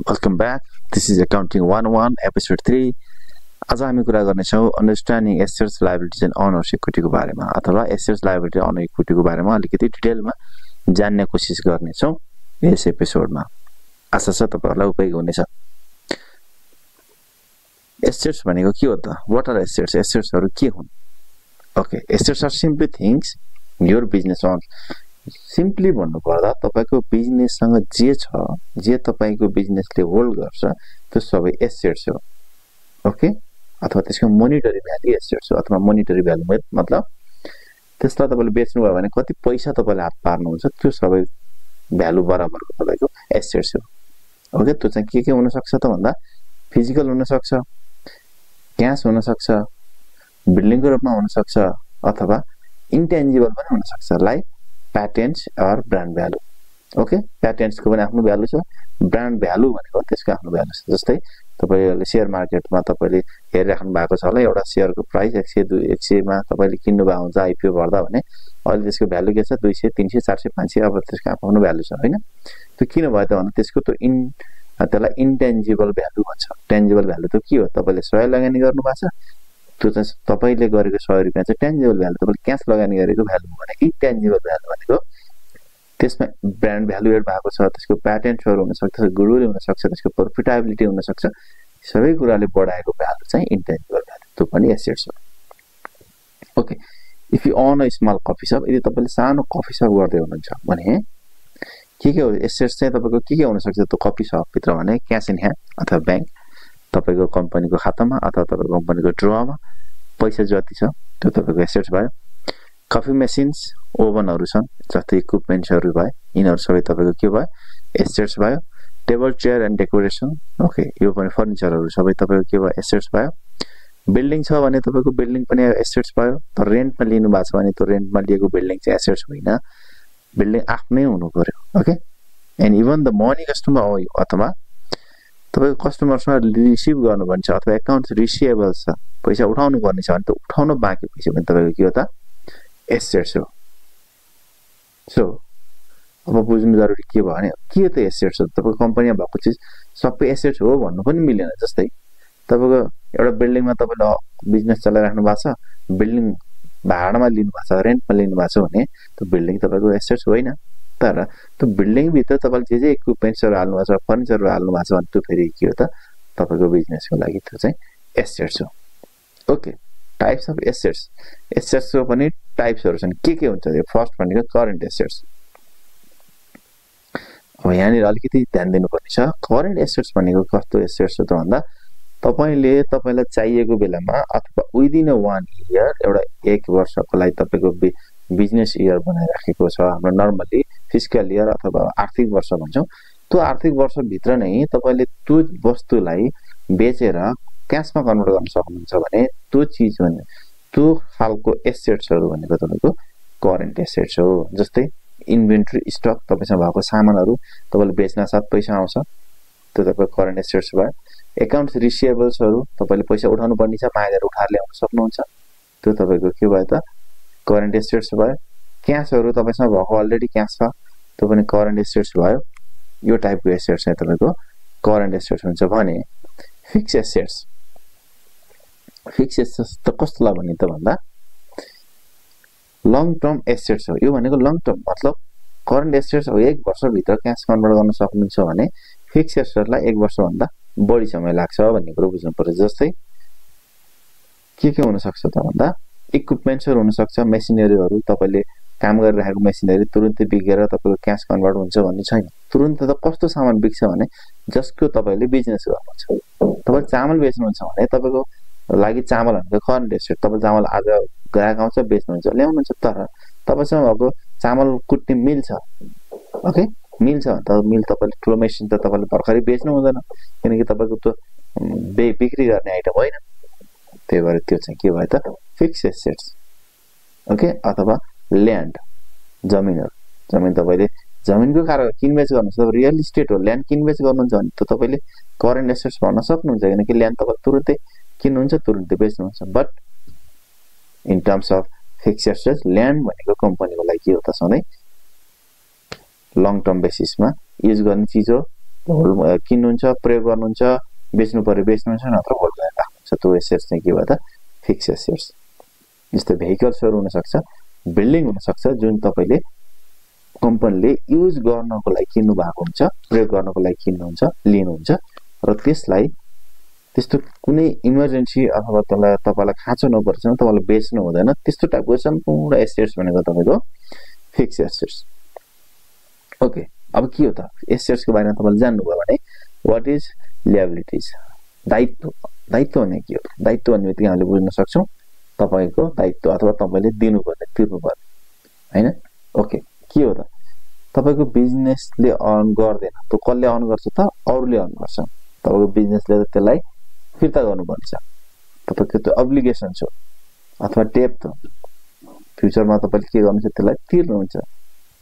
Welcome back. This is Accounting 101 episode 3. आज हामी कुरा गर्नेछौँ understanding assets liabilities and owners इक्विटीको बारेमा अथवा एसेट्स लायबिलिटी अनर इक्विटीको बारेमा अलिकति डिटेलमा जान्ने कोसिस गर्नेछौँ यस एपिसोडमा। आशा छ तपाईहरुलाई उपयोगी हुनेछ। एसेट्स भनेको के हो त? What are assets? एसेट्सहरु के हुन्? Okay, assets are simply things your business own. Simply भन्नु पर्दा तपाईको बिजनेससँग जे छ, जे तपाईको बिजनेसले होल्ड गर्छ, त्यो सबै एसेट्स हो। ओके, अथवा त्यसको मोनिटरी भ्यालु एसेट्स हो अथवा मोनिटरी भ्यालु मतलब त्यसलाई तपाईले बेच्नु भयो भने कति पैसा तपाईले हात पार्नुहुन्छ त्यो सबै भ्यालु बराबरको तपाईको एसेट्स हो। ओके, त्यो चाहिँ के हुन सक्छ त भन्दा फिजिकल हुन सक्छ, क्याश हुन सक्छ, बिल्डिङको रूपमा हुन सक्छ अथवा इन्टेन्जिबल पनि हुन सक्छ like patents or brand value. Okay, प्याटेन्ट्सको पनि आफ्नो भ्यालु छ, ब्रान्ड भ्यालु भनेको त्यसको आफ्नो भ्यालु छ। जस्तै तपाईले शेयर मार्केटमा तपाईले हेरिराख्नु भएको छ होला एउटा शेयरको प्राइस 100 मा तपाईले किन्नु भएको हुन्छ आईपीओ भर्दा भने अहिले त्यसको भ्यालु के छ 200 300 400 500 अब त्यसको आफ्नो भ्यालु छ हैन। त्यो किन भयो त भन्दा त्यसको त्यसलाई इन्टेन्जिबल भ्यालु भन्छ। टेन्जिबल भ्यालु त के हो? तपाईले 100 लगानी गर्नु भएको छ, त्यो चाहिँ तपाईले गरेको 100 रुपैयाँ चाहिँ टेन्जिबल भ्यालु। तपाईले क्याश लगानी गरेको भ्यालु भने इन्टेन्जिबल भ्यालु भनेको त्यसमा ब्रान्ड भ्यालु एड भएको छ, त्यसको प्याटेन्टहरु हुन सक्छ, गुडविल हुन सक्छ, त्यसको प्रॉफिटेबिलिटी हुन सक्छ, सबै कुराले बढाएको भ्यालु चाहिँ इन्टेन्जिबल भ्यालु, त्यो पनि एसेट्स हो। Okay, if you own a small coffee शप, यदि तपाईले सानो कफी शप गर्दै हुनुहुन्छ भने के हो एसेट्स चाहिँ तपाईको के हुन सक्छ त्यो कफी शप भित्र भने क्याश इन ह्यान्ड अथवा बैंक, तपाईको कम्पनीको खातामा अथवा तपाईको कम्पनीको ड्रअमा पैसा जति छ त्यो तपाईको एसेट्स भयो। कफी मेसिन्स, ओभनहरु छन्, जस्तै इक्विपमेन्ट्सहरु भयो, यिनीहरु सबै तपाईको के भयो? एसेट्स भयो। Table chair and decoration, okay, यो पनि फर्निचरहरु सबै तपाईको के भयो? एसेट्स भयो। बिल्डिङ छ भने तपाईको बिल्डिङ पनि एसेट्स भयो। तर रेन्टमा लिनु भएको छ भने त्यो रेन्टमा लिएको बिल्डिङ चाहिँ एसेट्स होइन, बिल्डिङ आफ्नै हुनु पर्यो। Okay, and even the money customer हो अथवा तपाईको कस्टमरसँग रिसिभ गर्नु भन्छ अथवा अकाउन्ट्स रिसिभेबल्स छ, पैसा उठाउनु पर्ने छ भने त उठाउनु बाँकी पैसा पनि तपाईको के हो त? एसेट्स हो। सो अब बुझ्नु जरुरी के भयो भने के त एसेट्स हो? तपाईको कम्पनीमा भएको चिज सबै एसेट्स हो भन्नु पनि मिलेन। जस्तै तपाईको एउटा बिल्डिङमा तपाईले बिजनेस चलाइराख्नु भएको छ, बिल्डिङ भाडामा लिनु भएको छ, रेन्टमा लिनु भएको छ भने त्यो बिल्डिङ तपाईको एसेट्स होइन। तर त्यो बिल्डिङ भित्र तपाईले जे इक्विपमेन्ट्सहरु हाल्नु भएको छ, फर्निचरहरु हाल्नु भएको छ भने त्यो फेरि के हो त? तपाईको बिजनेसको लागि त्यो चाहिँ एसेट्स हो। Okay, types of assets. एसेट्सको पनि टाइप्सहरु छन्। के हुन्छ? यो फर्स्ट भनेको करेन्ट एसेट्स। अब यहाँनिर अलिकति ध्यान दिनुपर्ने छ। करेन्ट एसेट्स भनेको कस्तो एसेट्स हो त भन्दा तपाईलाई चाहिएको बेलामा अथवा विदिन 1 इयर एउटा 1 वर्षको लागि तपाईको बिजनेस इयर बनाइराखेको छ। हाम्रो नर्मली फिस्कल इयर अथवा आर्थिक वर्ष भन्छौं। त्यो आर्थिक वर्ष भित्र नै तपाईले त्यो वस्तुलाई बेचेर क्याशमा कन्भर्ट गर्न सक्नुहुन्छ भने त्यो चीज भने त्यो खालको एसेट्सहरु भनेको तपाईको करेन्ट एसेट्स हो। जस्तै इन्भेन्टरी स्टक, तपाईसँग भएको सामानहरु तपाईले बेच्न साथ पैसा आउँछ, त्यो तपाईको करेन्ट एसेट्स भयो। अकाउन्ट्स रिसिभेबल्सहरु तपाईले पैसा उठाउनु पर्ने छ, मागेर उठाएर ल्याउन सक्नुहुन्छ, त्यो तपाईको के भयो त? करेन्ट एसेट्स भयो। क्याशहरु तपाईसँग भएको अलरेडी क्याश छ, त्यो पनि करेन्ट एसेट्स भयो। यो टाइपको एसेट्स चाहिँ तपाईको करेन्ट एसेट्स हुन्छ। भने फिक्स एसेट्स, फिक्स एसेट्स त कस्तोलाई भन्ने त भन्दा लङ टर्म एसेट्स हो। यो भनेको लङ टर्म मतलब करेन्ट एसेट्स हो 1 वर्ष भित्र क्याश कन्भर्ट गर्न सक्नुहुन्छ भने फिक्स एसेट्सलाई 1 वर्ष भन्दा बढी समय लाग्छ भन्ने कुरा बुझ्नु पर्छ। जस्तै के हुन सक्छ त भन्दा इक्विपमेन्ट्सहरु हुन सक्छ, मेसिनरीहरु, तपाईले काम गरिरहेको मेसिनरी तुरुन्तै बिकेर तपाईको क्याश कन्भर्ट हुन्छ भन्ने छैन। तुरुन्त त कस्तो सामान बिक्छ भने जसको तपाईले बिजनेस गर्नु छ। तपाईले चामल बेच्नुहुन्छ भने तपाईको लागि चामल भनेको करेन्ट एसेट। तपाईले चामल आज ग्राहक आउँछ बेच्नुहुन्छ, ल्याउनुहुन्छ, तर तपाईसँग भएको चामल कुट्ने मिल छ। ओके, मिल छ त मिल तपाईले ठुलो मेसिन त तपाईले भर्खरै बेच्नु हुँदैन किनकि तपाईको त्यो बिक्री गर्ने आइटम होइन। त्यही भएर त्यो चाहिँ के भयो त? Fix assets. ओके, अथवा ल्यान्ड, जमिनहरु, जमिन तपाईले जमिनको कारण किनबेच गर्नुहुन्छ, रियल इस्टेट हो, ल्यान्ड किनबेच गर्नुहुन्छ भने त तपाईले करेन्ट एसेट्स भन्न सक्नुहुन्छ किनकि ल्यान्ड तपाईले तुरुन्तै किन्नुहुन्छ, तुरुन्तै बेच्नुहुन्छ। But in terms of fix assets, land भनेको कम्पनीको लागि के हो त? सधैँ लङ टर्म बेसिसमा युज गर्ने चीज हो। किन्नुहुन्छ, प्रयोग गर्नुहुन्छ, बेच्नु पर्यो बेच्नुहुन्छ, नत्र होल्ड गरेर राख्नुहुन्छ। त्यो एसेट्स चाहिँ के भयो त फिक्स एसेट्स। जस्तै भेहिकल्सहरु हुन सक्छ, बिल्डिङ हुन सक्छ, जुन तपाईले कम्पनीले युज गर्नको लागि किन्नु भएको हुन्छ, प्रयोग गर्नको लागि किन्नुहुन्छ, लिनुहुन्छ र त्यसलाई त्यस्तो कुनै इमर्जेन्सी अथवा तपाईलाई खाँचो नपर्छ तपाईले बेच्नु हुँदैन, त्यस्तो टाइपको सम्पूर्ण एसेट्स भनेको तपाईको फिक्स एसेट्स। ओके, अब के हो त एसेट्सको बारेमा तपाईले जान्नुभयो भने व्हाट इज लायबिलिटीज, दायित्व। दायित्व भने के हो? दायित्व भन्ने बित्तिकै हामीले बुझ्न सक्छौं तपाईको दायित्व अथवा तपाईले दिनुपर्ने तिर्नुपर्ने हैन। ओके, के हो त तपाईको बिजनेसले अर्न गर्दैन, त्यो कसले अर्न गर्छ त? अरूले अर्न गर्छ। तपाईको बिजनेसले त्यसलाई फिर्ता गर्नुपर्छ, तपाईको त्यो अब्लिगेसन छ अथवा डेब्ट हो, फ्युचरमा तपाईले के गर्नुहुन्छ त्यसलाई तिर्नुहुन्छ।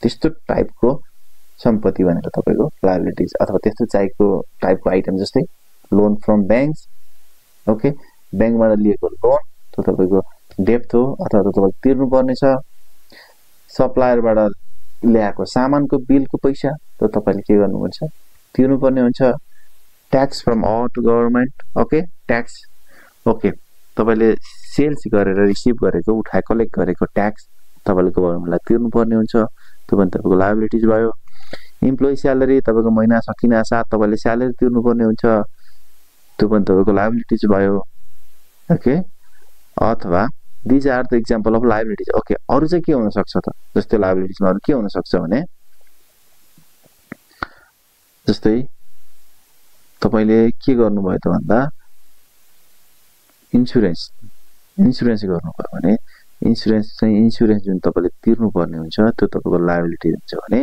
त्यस्तो टाइपको सम्पत्ति भनेको तपाईको लायबिलिटीज अथवा त्यस्तो टाइपको आइटम। जस्तै लोन फ्रम बैंक्स, ओके, बैंकबाट लिएको लोन त्यो तपाईको डेब्ट हो अथवा तपाईले तिर्नु पर्ने छ। सप्लायरबाट ल्याएको सामानको बिलको पैसा त्यो तपाईले के गर्नुपर्छ तिर्नु पर्ने हुन्छ। Tax from two government, okay, tax, okay, तपाईले सेल्स गरेर रिसिभ गरेको कलेक्ट गरेको ट्याक्स तपाईले गभर्नमेन्टलाई तिर्नु पर्ने हुन्छ, त्यो पनि तपाईको लायबिलिटीज भयो। इम्प्लोइ स्यालेरी तपाईको महिना सकिन साथ तपाईले स्यालेरी तिर्नु पर्ने हुन्छ, त्यो पनि तपाईको लायबिलिटीज भयो। ओके, अथवा these are the example of liabilities. Okay, अरु चाहिँ के हुन सक्छ त? जस्तै लायबिलिटीजमा अरु के हुन सक्छ भने जस्तै तपाईले के गर्नुभयो त भन्दा इन्स्योरेन्स गर्नुभयो भने इन्स्योरेन्स जुन तपाईले तिर्नु पर्ने हुन्छ त्यो तपाईको लायबिलिटी हुन्छ भने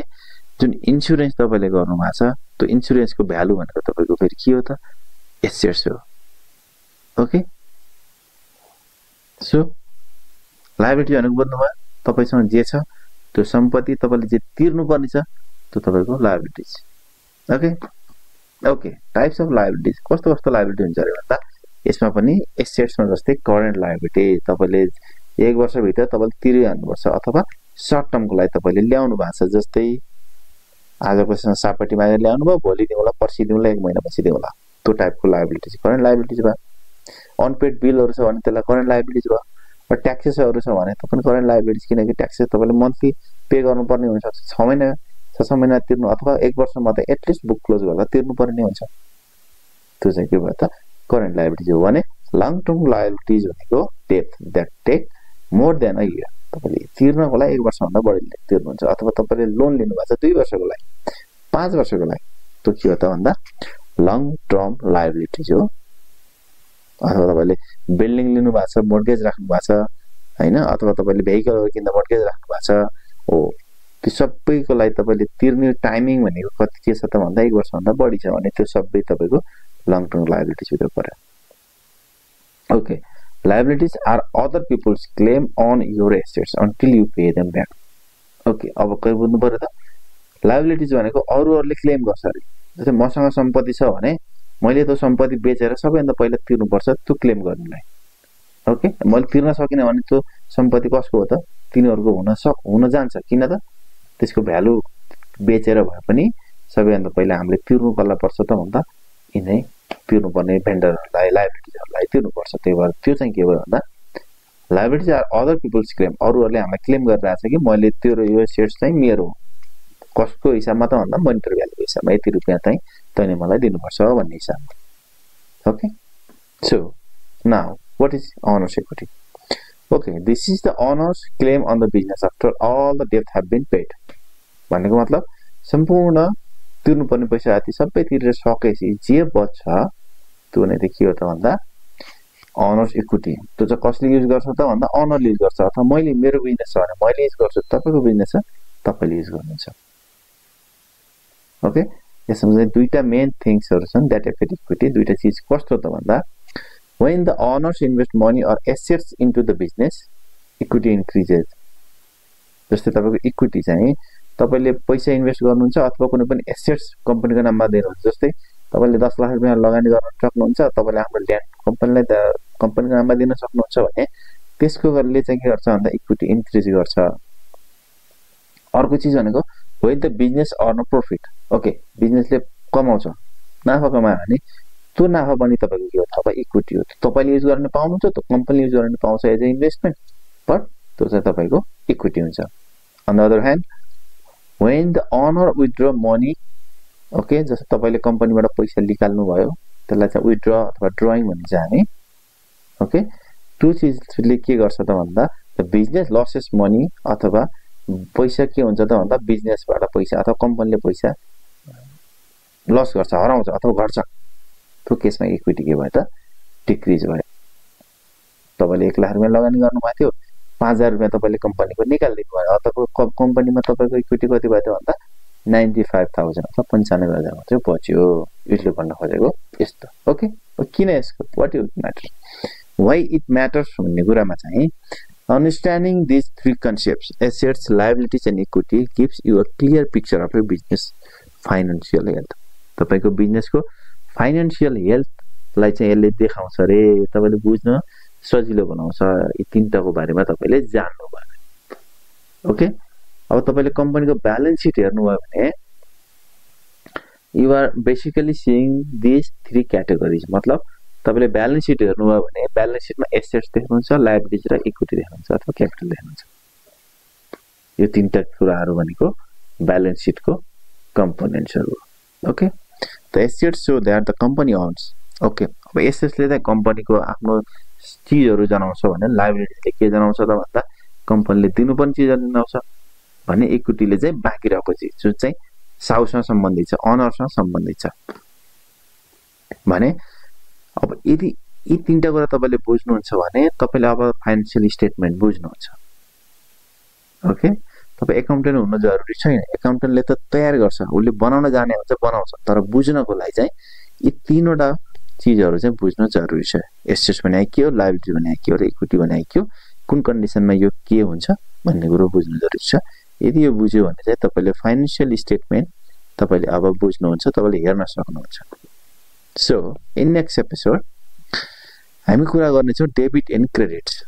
जुन इन्स्योरेन्स तपाईले गर्नु भएको छ त्यो इन्स्योरेन्सको भ्यालु भनेको तपाईको फेरि के हो त? एसेट्स हो। ओके, सो लायबिलिटी भनेको बुझ्नुभयो, तपाईसँग जे छ त्यो सम्पत्ति तपाईले जे तिर्नु पर्ने छ त्यो तपाईको liabilities. Okay, okay, types of liabilities कस्तो लायबिलिटी हुन्छ अरे भन्दा यसमा पनि एसेट्समा जस्तै करेन्ट लायबिलिटी तपाईले 1 वर्ष भित्र तपाईले तिरिहाल्नु पर्छ अथवा सर्ट टर्मको लागि तपाईले ल्याउनु भएको छ। जस्तै आजको सापटी मागेर ल्याउनु भयो, भोलि दिउँला, पर्सि दिउँला, 1 महिना पछि दिउँला, त्यो टाइपको लायबिलिटीज करेन्ट लायबिलिटीज भयो। अनपेड बिलहरु छ भने त्यसलाई करेन्ट लायबिलिटीज भयो। र ट्याक्सेसहरु छ भने त्यो पनि करेन्ट लायबिलिटीज, किनकि ट्याक्सेस तपाईले मन्थली पे गर्नुपर्ने हुन्छ, 6 महिना 6 महिना तिर्नु अथवा 1 वर्षमा त एटलिस्ट बुक क्लोज गर्दा तिर्नु पर्ने हुन्छ। त्यो चाहिँ के भयो त? करेन्ट लायबिलिटीज हो। भने लङ टर्म लायबिलिटीज भनेको debt that take more than a year, तपाईले तिर्नको लागि 1 वर्षभन्दा बढी तिर्नुहुन्छ अथवा तपाईले लोन लिनु भएको छ 2 वर्षको लागि, 5 वर्षको लागि, त्यो के हो त भन्दा लङ टर्म लायबिलिटीज हो। अथवा तपाईले बिल्डिङ लिनु भएको छ, मोर्गेज राख्नु भएको छ हैन, अथवा तपाईले भेहिकलहरु किन्दा मोर्गेज राख्नु भएको छ हो, त्यो सबैको लागि तपाईले तिर्ने टाइमिङ भनेको कति के छ त भन्दा 1 वर्षभन्दा बढी छ भने त्यो सबै तपाईको लङ टर्म लायबिलिटीज भित्र पर्यो। Okay, liabilities are other people's claim on your assets until you pay them back. Okay, अब के बुझ्नु पर्यो त? लायबिलिटीज भनेको अरूहरुले क्लेम गर्छ अरे। जस्तै मसँग सम्पत्ति छ भने मैले त्यो सम्पत्ति बेचेर सबैभन्दा पहिला तिर्नु पर्छ त्यो क्लेम गर्नलाई। ओके, मैले तिर्न सकिन भने त्यो सम्पत्ति कसको हो त? तिनीहरुको हुन जान्छ। किन त? त्यसको भ्यालु बेचेर भए पनि सबैभन्दा पहिला हामीले तिर्नु कसलाई पर्छ त भन्दा यिनै तिर्नुपर्ने भेन्डरहरुलाई, लायबिलिटीजहरुलाई तिर्नु पर्छ। त्यही भएर त्यो चाहिँ के भयो भन्दा liabilities are other people's claim, अरूहरुले हामीलाई क्लेम गरिरहेछ कि मैले तेरो यो सेट्स चाहिँ मेरो हो। कसको हिसाबमा त भन्दा मोनिटरी भ्यालुको हिसाबमा यति रुपैयाँ चाहिँ तैले मलाई दिनुपर्छ भन्ने हिसाबमा। Okay, so now what is owners equity? Okay, this is the owner's claim on the business after all the debt have been paid. भनेको मतलब सम्पूर्ण तिर्नु पर्ने पैसा आदि सबै तिरेर सकेपछि जे बच्छ त्यो नै के हो त भन्दा ओनर्स इक्विटी। त्यो चाहिँ कसले युज गर्छ त भन्दा ओनरले युज गर्छ अथवा मैले मेरो बिजनेस छ भने मैले युज गर्छु, तपाईको बिजनेस छ तपाईले युज गर्नुहुन्छ। ओके, यसमा चाहिँ दुईटा मेन थिंग्सहरु छन् दैट एफेक्ट इक्विटी। दुईटा चीज कस्तो त भन्दा when the owners invest money or assets into the business, equity increases. जस्तै तपाईको इक्विटी चाहिँ तपाईले पैसा इन्भेस्ट गर्नुहुन्छ अथवा कुनै पनि एसेट्स कम्पनीको नाममा दिनुहुन्छ। जस्तै तपाईले 10 लाख रुपैयाँ लगानी गर्न सक्नुहुन्छ, तपाईले हाम्रो ल्यान्ड कम्पनीलाई कम्पनीको नाममा दिन सक्नुहुन्छ भने त्यसको गरले चाहिँ के गर्छ भन्दा इक्विटी इन्क्रिज गर्छ। अर्को चीज भनेको when the business earn a profit. Okay, बिजनेसले कमाउँछ नाफा कमायो भने त्यो नाफा पनि तपाईको के हो थाहा भयो इक्विटी हो तपाईले युज गर्न पाउनुहुन्छ त्यो कम्पनीले युज गर्न पाउँछ एज अ इन्भेस्टमेन्ट बट त्यो चाहिँ तपाईको इक्विटी हुन्छ on the other hand when the owner withdraw money okay जस्तो तपाईले कम्पनीबाट पैसा निकाल्नु भयो त्यसलाई चाहिँ विथड्र अथवा ड्रइङ भनिन्छ हामी ओके त्यो चीजले के गर्छ त भन्दा द बिजनेस लसेस मनी अथवा पैसा के हुन्छ त भन्दा बिजनेसबाट पैसा अथवा कम्पनीले पैसा लस गर्छ हराउँछ अथवा घट्छ त्यो केसमा इक्विटी के भयो त डिक्रिज भयो तपाईले 1 लाख रुपैयाँ लगानी गर्नु भएको थियो 5000 रुपैयाँ तपाईले कम्पनीको निकाल्दिनु भयो अथवा कम्पनीमा तपाईको इक्विटी कति भयो त भन्दा 95000 अथवा 95000 मात्रै बच्यो यसले भन्न खोजेको यस्तो ओके किन यसको what is matter why it matters भन्ने कुरामा चाहिँ understanding these three concepts assets liabilities and equity gives you a clear picture of your business financial health तपाईको बिजनेसको फाइनान्शियल हेल्थ लाई चाहिँ यसले देखाउँछ रे तपाईले बुझ्न सजिलो बनाउँछ यी तीनटाको बारेमा तपाईले जान्नु भयो ओके अब तपाईले कम्पनीको ब्यालेन्स शीट हेर्नु भयो भने you are basically seeing this three categories मतलब तपाईले ब्यालेन्स शीट हेर्नु भयो भने ब्यालेन्स शीटमा एसेट्स देख्नुहुन्छ लायबिलिटीज र इक्विटी देख्नुहुन्छ अथवा क्यापिटल देख्नुहुन्छ यो तीनटा कुराहरु भनेको ब्यालेन्स शीटको कम्पोनेन्ट्सहरु okay the assets so that the company owns okay अब एसेट्सले चाहिँ कम्पनीको आफ्नो चीजहरु जनाउँछ भने लायबिलिटीजले के जनाउँछ त भन्दा कम्पनीले दिनुपर्ने चीजहरु जनाउँछ भने इक्विटीले चाहिँ बाँकी रहेको चीज जो चाहिँ साउसँग सम्बन्धित छ अनरसँग सम्बन्धित छ भने अब यदि यी तीनटा कुरा तपाईले बुझ्नुहुन्छ भने तपाईले अब फाइनान्शियल स्टेटमेन्ट बुझ्नुहुन्छ ओके तपाई एकाउन्टेन्ट हुन जरुरी छैन एकाउन्टेन्टले त तयार गर्छ उले बनाउन जाने हुन्छ बनाउँछ तर बुझ्नको लागि चाहिँ यी तीनवटा चीजहरु चाहिँ बुझ्न जरुरी छ एसेट्स भने के हो लायबिलिटी भने के हो र इक्विटी भने के हो कुन कन्डिसनमा यो के हुन्छ भन्ने कुरा बुझ्न जरुरी छ यदि यो बुझ्यो भने चाहिँ तपाईले फाइनान्शियल स्टेटमेन्ट तपाईले अब बुझ्नुहुन्छ तपाईले हेर्न सक्नुहुन्छ सो इन नेक्स्ट एपिसोड हामी कुरा गर्ने छौं debit and credits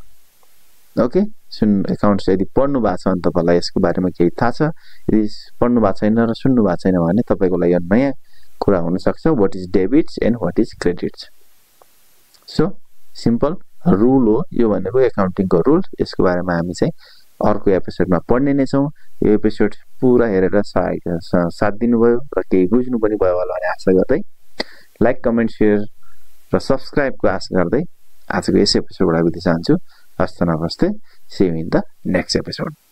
okay soon accounts यदि पढ्नु भएको छ भने तपाईलाई यसको बारेमा केही थाहा छ यदि पढ्नु भएको छैन र सुन्नु भएको छैन भने तपाईको लागि नयाँ कुरा हुन सक्छ what is debits and what is credits so simple rule हो यो भनेको एकाउन्टिङको रुल यसको बारेमा हामी चाहिँ अर्को एपिसोडमा पढ्ने नै छौं यो एपिसोड पुरा हेरेर साथ दिनुभयो र केही बुझ्नु पनि भयो होला भन्ने आशा गर्दै लाइक कमेन्ट शेयर र सब्स्क्राइबको आशा गर्दै आजको यस एपिसोडबाट बिदा चाहन्छु हस्त नमस्ते see you in the next episode